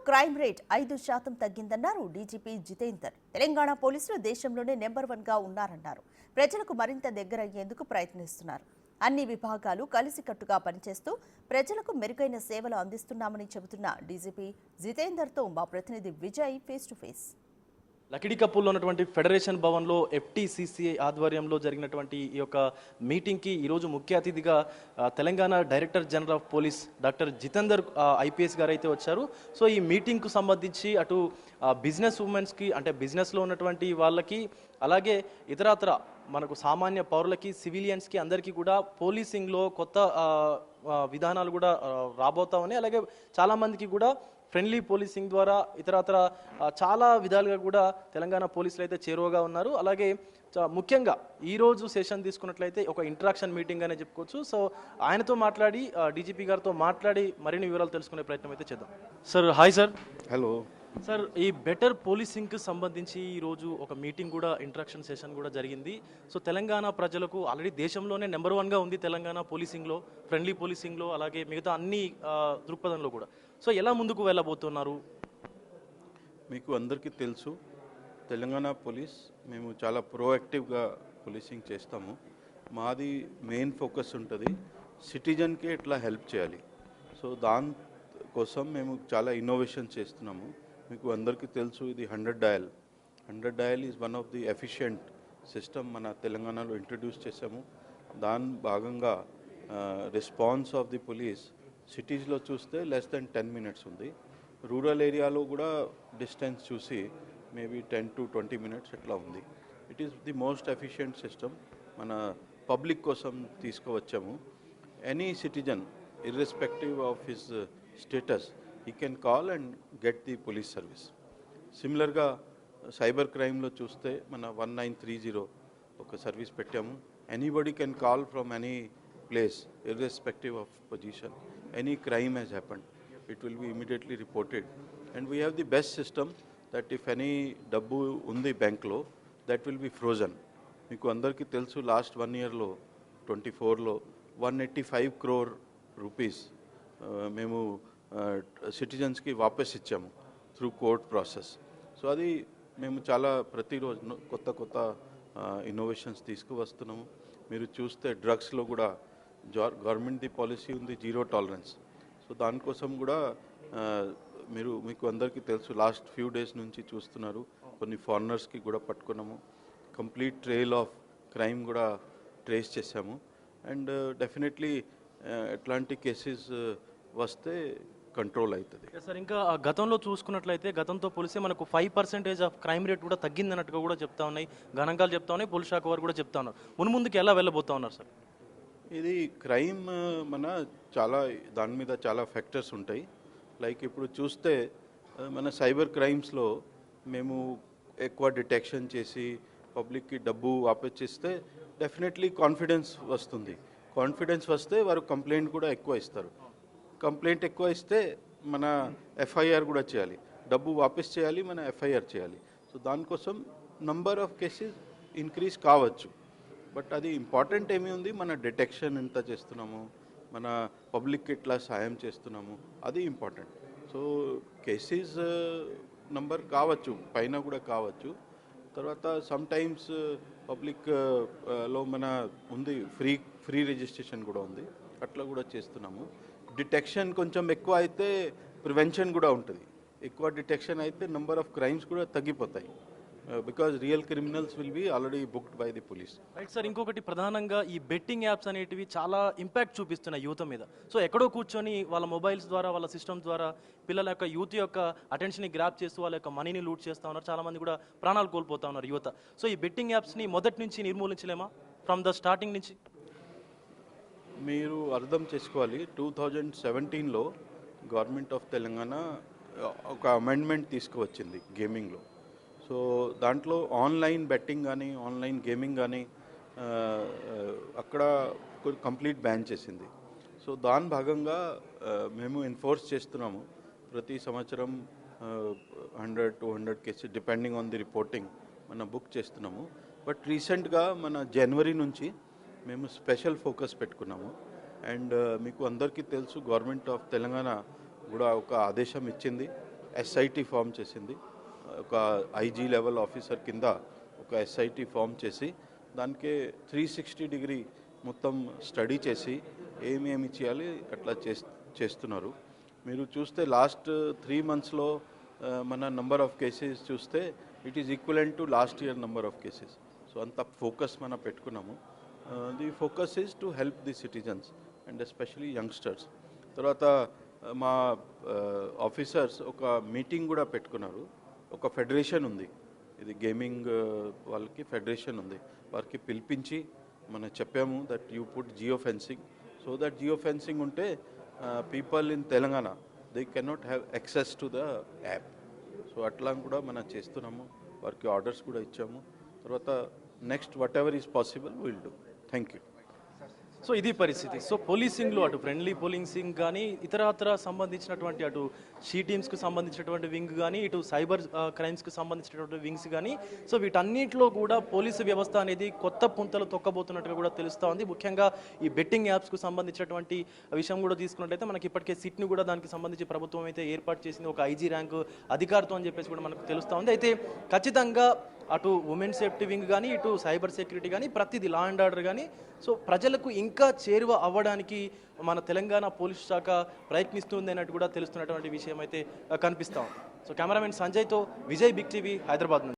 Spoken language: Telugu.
క్రైమ్ రేట్ 5% తగ్గిందన్నారు డీజీపీ జితేందర్. తెలంగాణ పోలీసులు దేశంలోనే నెంబర్ 1గా ఉన్నారన్నారు. ప్రజలకు మరింత దగ్గరయ్యేందుకు ప్రయత్నిస్తున్నారు. అన్ని విభాగాలు కలిసికట్టుగా పనిచేస్తూ ప్రజలకు మెరుగైన సేవలు అందిస్తున్నామని చెబుతున్న డీజీపీ జితేందర్తో మా ప్రతినిధి విజయ్ ఫేస్ టు ఫేస్. లకిడికప్పుల్లో ఉన్నటువంటి ఫెడరేషన్ భవన్లో ఎఫ్టీసీసీ ఆధ్వర్యంలో జరిగినటువంటి ఈ యొక్క మీటింగ్కి ఈరోజు ముఖ్య అతిథిగా Telangana director general of police doctor Jitender IPS గారు అయితే వచ్చారు. సో ఈ మీటింగ్కు సంబంధించి అటు బిజినెస్ ఉమెన్స్కి అంటే బిజినెస్లో ఉన్నటువంటి వాళ్ళకి, అలాగే ఇతరత్ర మనకు సామాన్య పౌరులకి, సివిలియన్స్కి అందరికీ కూడా పోలీసింగ్లో కొత్త విధానాలు కూడా రాబోతా ఉన్నాయి. అలాగే చాలామందికి కూడా ఫ్రెండ్లీ పోలీసింగ్ ద్వారా ఇతరత్ర చాలా విధాలుగా కూడా తెలంగాణ పోలీసులు అయితే చేరువగా ఉన్నారు. అలాగే ముఖ్యంగా ఈరోజు సెషన్ తీసుకున్నట్లయితే ఒక ఇంటరాక్షన్ మీటింగ్ అనే చెప్పుకోవచ్చు. సో ఆయనతో మాట్లాడి డీజీపీ గారితో మాట్లాడి మరిన్ని వివరాలు తెలుసుకునే ప్రయత్నం అయితే చేద్దాం. Sir hi sir. Hello sir, ఈ బెటర్ పోలీసింగ్కి సంబంధించి ఈరోజు ఒక మీటింగ్ కూడా ఇంటరాక్షన్ సెషన్ కూడా జరిగింది. సో తెలంగాణ ప్రజలకు ఆల్రెడీ దేశంలోనే నెంబర్ 1గా ఉంది తెలంగాణ పోలీసింగ్లో, ఫ్రెండ్లీ పోలీసింగ్లో, అలాగే మిగతా అన్ని దృక్పథంలో కూడా. సో ఎలా ముందుకు వెళ్ళబోతున్నారు? మీకు అందరికీ తెలుసు, తెలంగాణ పోలీస్ మేము చాలా ప్రోయాక్టివ్గా పోలీసింగ్ చేస్తాము. మాది మెయిన్ ఫోకస్ ఉంటుంది సిటిజన్కి ఎట్లా హెల్ప్ చేయాలి. సో దానికోసం మేము చాలా ఇన్నోవేషన్ చేస్తున్నాము. మీకు అందరికీ తెలుసు, ఇది 100 dial is one of the efficient system మన తెలంగాణలో ఇంట్రడ్యూస్ చేసాము. దాని భాగంగా రెస్పాన్స్ ఆఫ్ ది పోలీస్ సిటీస్లో చూస్తే లెస్ దెన్ 10 మినిట్స్ ఉంది. రూరల్ ఏరియాలో కూడా డిస్టెన్స్ చూసి మేబీ 10 to 20 మినిట్స్ ఎట్లా ఉంది. It is the most efficient system మన పబ్లిక్ కోసం తీసుకువచ్చాము. Any citizen irrespective of his status he can call and get the police service. సిమిలర్గా సైబర్ క్రైమ్లో చూస్తే మన 1930 ఒక సర్వీస్ పెట్టాము. Anybody can call from any place irrespective of position. Any crime has happened, it will be immediately reported. And we have the best system that if any డబ్బు ఉంది బ్యాంక్లో దట్ విల్ బి ఫ్రోజన్. మీకు అందరికీ తెలుసు, లాస్ట్ 1 yearలో 24లో 185 crore రూపీస్ మేము సిటిజన్స్కి వాపస్ ఇచ్చాము త్రూ కోర్ట్ ప్రాసెస్. సో అది మేము చాలా ప్రతిరోజు కొత్త ఇన్నోవేషన్స్ తీసుకువస్తున్నాము. మీరు చూస్తే డ్రగ్స్లో కూడా గవర్నమెంట్ది పాలసీ ఉంది జీరో టాలరెన్స్. సో దానికోసం కూడా మీకు అందరికీ తెలుసు, లాస్ట్ ఫ్యూ డేస్ నుంచి చూస్తున్నారు, కొన్ని ఫారినర్స్కి కూడా పట్టుకున్నాము. కంప్లీట్ ట్రేల్ ఆఫ్ క్రైమ్ కూడా ట్రేస్ చేశాము. అండ్ డెఫినెట్లీ ఎట్లాంటి కేసెస్ వస్తే కంట్రోల్ అవుతుంది. సార్, ఇంకా గతంలో చూసుకున్నట్లయితే గతంతో పోలిస్తే మనకు 5% ఆఫ్ క్రైమ్ రేట్ కూడా తగ్గిందన్నట్టుగా కూడా చెప్తా ఉన్నాయి, గణాంకాలు చెప్తా ఉన్నాయి, పోలీస్ శాఖ వారు కూడా చెప్తా ఉన్నారు. ముందుకు ఎలా వెళ్ళబోతా ఉన్నారు సార్? ఇది క్రైమ్ మన చాలా దాని మీద చాలా ఫ్యాక్టర్స్ ఉంటాయి. లైక్ ఇప్పుడు చూస్తే మన సైబర్ క్రైమ్స్లో మేము ఎక్కువ డిటెక్షన్ చేసి పబ్లిక్కి డబ్బు వాపస్ చేస్తే డెఫినెట్లీ కాన్ఫిడెన్స్ వస్తుంది. కాన్ఫిడెన్స్ వస్తే వారు కంప్లైంట్ కూడా ఎక్కువ ఇస్తారు. కంప్లైంట్ ఎక్కువ ఇస్తే మన ఎఫ్ఐఆర్ కూడా చేయాలి, డబ్బు వాపస్ చేయాలి, మన ఎఫ్ఐఆర్ చేయాలి. సో దానికోసం నంబర్ ఆఫ్ కేసెస్ ఇంక్రీజ్ కావచ్చు. బట్ అది ఇంపార్టెంట్ ఏమి ఉంది, మన డిటెక్షన్ ఎంత చేస్తున్నాము, మన పబ్లిక్కి ఎట్లా సాయం చేస్తున్నాము, అది ఇంపార్టెంట్. సో కేసెస్ నంబర్ కావచ్చు, పైన కూడా కావచ్చు. తర్వాత సమ్ టైమ్స్ పబ్లిక్లో మన ఉంది ఫ్రీ రిజిస్ట్రేషన్ కూడా ఉంది, అట్లా కూడా చేస్తున్నాము. డిటెక్షన్ కొంచెం ఎక్కువ అయితే ప్రివెన్షన్ కూడా ఉంటుంది. ఎక్కువ డిటెక్షన్ అయితే నెంబర్ ఆఫ్ క్రైమ్స్ కూడా తగ్గిపోతాయి. Because real criminals will be already booked by the police. Right sir, ఇంకొకటి ప్రధానంగా ఈ బెట్టింగ్ యాప్స్ అనేటివి చాలా ఇంపాక్ట్ చూపిస్తున్నాయి యువత మీద. సో ఎక్కడో కూర్చొని వాళ్ళ మొబైల్స్ ద్వారా, వాళ్ళ సిస్టమ్స్ ద్వారా పిల్లల యొక్క యూత్ యొక్క అటెన్షన్ని గ్రాప్ చేస్తూ వాళ్ళ యొక్క మనీని లూట్ చేస్తూ ఉన్నారు. చాలామంది కూడా ప్రాణాలు కోల్పోతూ ఉన్నారు యువత. సో ఈ బెట్టింగ్ యాప్స్ని మొదటి నుంచి నిర్మూలించలేమా, ఫ్రమ్ ద స్టార్టింగ్ నుంచి? మీరు అర్థం చేసుకోవాలి, 2017లో గవర్నమెంట్ ఆఫ్ తెలంగాణ ఒక అమెండ్మెంట్ తీసుకువచ్చింది గేమింగ్లో. సో దాంట్లో ఆన్లైన్ బెట్టింగ్ కానీ ఆన్లైన్ గేమింగ్ కానీ అక్కడ కంప్లీట్ బ్యాన్ చేసింది. సో దాని భాగంగా మేము ఎన్ఫోర్స్ చేస్తున్నాము. ప్రతి సంవత్సరం 100-200 cases depending on the reporting మనం బుక్ చేస్తున్నాము. బట్ రీసెంట్గా మన జనవరి నుంచి మేము స్పెషల్ ఫోకస్ పెట్టుకున్నాము. అండ్ మీకు అందరికీ తెలుసు, గవర్నమెంట్ ఆఫ్ తెలంగాణ కూడా ఒక ఆదేశం ఇచ్చింది ఎస్ఐటి ఫామ్ చేసింది. ఒక ఐజీ లెవెల్ ఆఫీసర్ కింద ఒక ఎస్ఐటి ఫామ్ చేసి దానికి 360 డిగ్రీ మొత్తం స్టడీ చేసి ఏమేమి చేయాలి అట్లా చేస్తున్నారు. మీరు చూస్తే లాస్ట్ 3 monthsలో మన నంబర్ ఆఫ్ కేసెస్ చూస్తే it is equivalent to last year number of cases. So అంత ఫోకస్ మనం పెట్టుకున్నాము. The focus is to help the citizens and especially youngsters. తర్వాత మా ఆఫీసర్స్ ఒక మీటింగ్ కూడా పెట్టుకున్నారు. ఒక ఫెడరేషన్ ఉంది, ఇది గేమింగ్ వాళ్ళకి ఫెడరేషన్ ఉంది, వారికి పిలిపించి మనం చెప్పాము that you put geo fencing, so that geo fencing ఉంటే people in Telangana they cannot have access to the app. So అట్లా కూడా మనం చేస్తున్నాము, వారికి ఆర్డర్స్ కూడా ఇచ్చాము. తర్వాత next whatever is possible will do. Thank you. So ఇది పరిస్థితి. సో పోలీసింగ్లో అటు ఫ్రెండ్లీ పోలీసింగ్ కానీ ఇతరత్ర సంబంధించినటువంటి అటు షీ టీమ్స్కి సంబంధించినటువంటి వింగ్ కానీ ఇటు సైబర్ క్రైమ్స్కి సంబంధించినటువంటి వింగ్స్ కానీ సో వీటన్నిటిలో కూడా పోలీసు వ్యవస్థ అనేది కొత్త పుంతలు తొక్కబోతున్నట్టుగా కూడా తెలుస్తూ ఉంది. ముఖ్యంగా ఈ బెట్టింగ్ యాప్స్కు సంబంధించినటువంటి విషయం కూడా తీసుకున్నట్లయితే మనకి ఇప్పటికే సిట్ని కూడా దానికి సంబంధించి ప్రభుత్వం అయితే ఏర్పాటు చేసింది, ఒక ఐజీ ర్యాంకు అధికారితో అని చెప్పేసి కూడా మనకు తెలుస్తూ ఉంది. అయితే ఖచ్చితంగా అటు ఉమెన్ సేఫ్టీ వింగ్ కానీ ఇటు సైబర్ సెక్యూరిటీ కానీ ప్రతిదీ లా అండ్ ఆర్డర్ కానీ సో ప్రజలకు ఇంకా చేరువ అవ్వడానికి మన తెలంగాణ పోలీస్ శాఖ ప్రయత్నిస్తుంది అన్నట్టు కూడా తెలుస్తున్నటువంటి విషయం అయితే కనిపిస్తూ ఉంది. సో కెమెరామెన్ సంజయ్తో విజయ్, బిగ్ టీవీ, హైదరాబాద్ నుంచి.